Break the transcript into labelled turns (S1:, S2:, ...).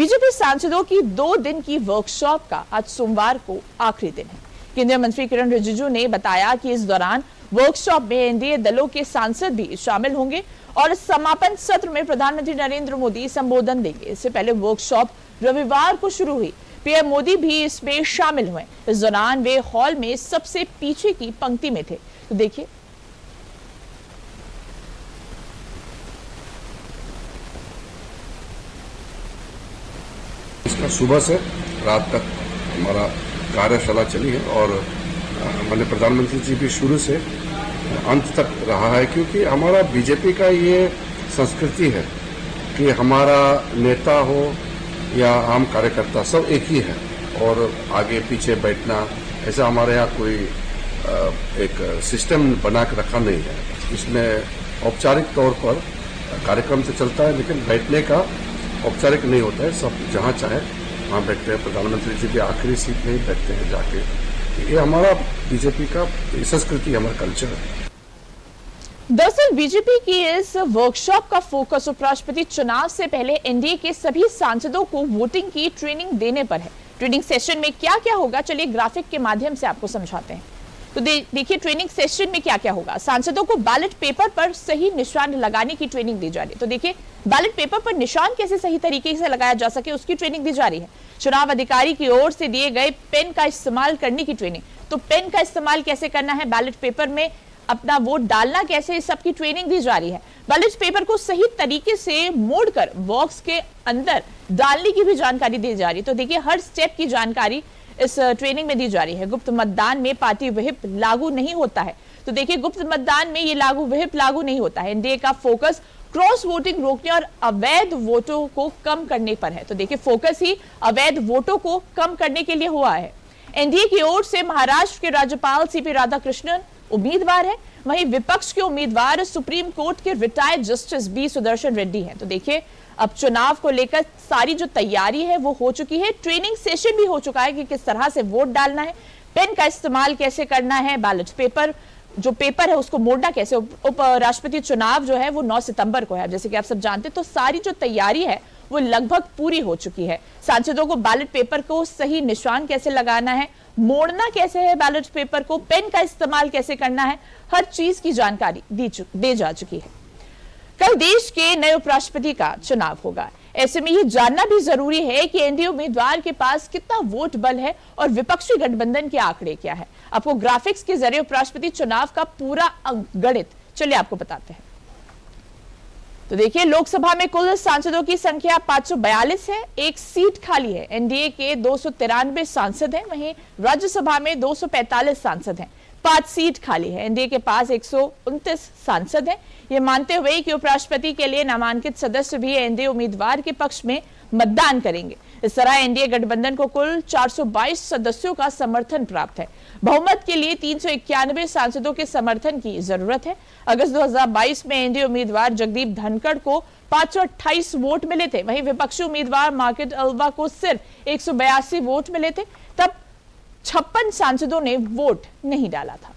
S1: BJP सांसदों की 2 दिन की वर्कशॉप का आज सोमवार को आखिरी दिन है। केंद्रीय मंत्री किरण रिजिजू ने बताया कि इस दौरान वर्कशॉप में एनडीए दलों के सांसद भी शामिल होंगे और समापन सत्र में प्रधानमंत्री नरेंद्र मोदी संबोधन देंगे। इससे पहले वर्कशॉप रविवार को शुरू हुई। पीएम मोदी भी इसमें शामिल हुए। इस दौरान वे हॉल में सबसे पीछे की पंक्ति में थे। तो देखिए,
S2: इसका सुबह से रात तक हमारा कार्यशाला चली है और मैंने प्रधानमंत्री जी भी शुरू से अंत तक रहा है, क्योंकि हमारा बीजेपी का ये संस्कृति है कि हमारा नेता हो या आम कार्यकर्ता सब एक ही है और आगे पीछे बैठना ऐसा हमारे यहाँ कोई एक सिस्टम बना के रखा नहीं है। इसमें औपचारिक तौर पर कार्यक्रम तो चलता है, लेकिन बैठने का औपचारिक नहीं होता है। सब जहाँ चाहे वहाँ बैठते हैं। प्रधानमंत्री जी भी आखिरी सीट में ही बैठते हैं जाके। ये हमारा बीजेपी का संस्कृति, हमारा कल्चर है।
S1: दरअसल बीजेपी की इस वर्कशॉप का फोकस उपराष्ट्रपति चुनाव से पहले एनडीए के सभी सांसदों को वोटिंग की ट्रेनिंग देने पर है। ट्रेनिंग सेशन में क्या क्या होगा, चलिए ग्राफिक के माध्यम से आपको समझाते हैं। तो देखिए ट्रेनिंग सेशन में क्या क्या होगा। सांसदों को बैलेट पेपर पर सही निशान लगाने की ट्रेनिंग दी जा रही है। तो देखिए बैलेट पेपर पर निशान कैसे सही तरीके से लगाया जा सके उसकी ट्रेनिंग दी जा रही है। चुनाव अधिकारी की ओर से दिए गए पेन का इस्तेमाल करने की ट्रेनिंग। तो पेन का इस्तेमाल कैसे करना है, बैलेट पेपर में अपना वोट डालना कैसे, इस सब की ट्रेनिंग दी जा रही है। बैलेट पेपर को सही तरीके से मोड़कर बॉक्स के अंदर डालने की भी जानकारी दी जा रही है। तो देखिए हर स्टेप की जानकारी इस ट्रेनिंग में दी जा रही है। गुप्त मतदान में पार्टी व्हिप लागू नहीं होता है। तो देखिए गुप्त मतदान में ये व्हिप लागू नहीं होता है। एनडीए का फोकस क्रॉस वोटिंग रोकने और अवैध वोटों को कम करने पर है। तो देखिए फोकस ही अवैध वोटों को कम करने के लिए हुआ है। एनडीए की ओर से महाराष्ट्र के राज्यपाल सीपी राधाकृष्णन उम्मीदवार है, वहीं विपक्ष के उम्मीदवार सुप्रीम कोर्ट के retired justice B Sudarshan Reddy हैं। तो देखिए अब चुनाव को लेकर सारी जो तैयारी है वो हो चुकी है। ट्रेनिंग सेशन भी हो चुका है कि किस तरह से वोट डालना है, पेन का इस्तेमाल कैसे करना है, बैलेट पेपर जो पेपर है उसको मोड़ना कैसे। उपराष्ट्रपति चुनाव जो है वो 9 सितंबर को है, जैसे कि आप सब जानते हैं। तो सारी जो तैयारी है वो लगभग पूरी हो चुकी है। सांसदों को बैलेट पेपर को सही निशान कैसे लगाना है, मोड़ना कैसे है बैलेट पेपर को, पेन का इस्तेमाल कैसे करना है, हर चीज की जानकारी दी जा चुकी है। कल देश के नए उपराष्ट्रपति का चुनाव होगा। ऐसे में ये जानना भी जरूरी है कि एनडीए उम्मीदवार के पास कितना वोट बल है और विपक्षी गठबंधन के आंकड़े क्या है। आपको ग्राफिक्स के जरिए उपराष्ट्रपति चुनाव का पूरा अंकगणित चलिए आपको बताते हैं। तो देखिए लोकसभा में कुल सांसदों की संख्या 542 है, एक सीट खाली है। एनडीए के 293 सांसद हैं, वहीं राज्यसभा में 245 सांसद हैं, 5 सीट खाली है। एनडीए के पास 129 सांसद हैं। ये मानते हुए कि उपराष्ट्रपति के लिए नामांकित सदस्य भी एनडीए उम्मीदवार के पक्ष में मतदान करेंगे। इस तरह एनडीए गठबंधन को कुल 422 सदस्यों का समर्थन प्राप्त है। बहुमत के लिए 391 सांसदों के समर्थन की जरूरत है। अगस्त 2022 में एनडीए उम्मीदवार जगदीप धनखड़ को 528 वोट मिले थे, वहीं विपक्षी उम्मीदवार मार्केट अल्वा को सिर्फ 182 वोट मिले थे। तब 56 सांसदों ने वोट नहीं डाला था।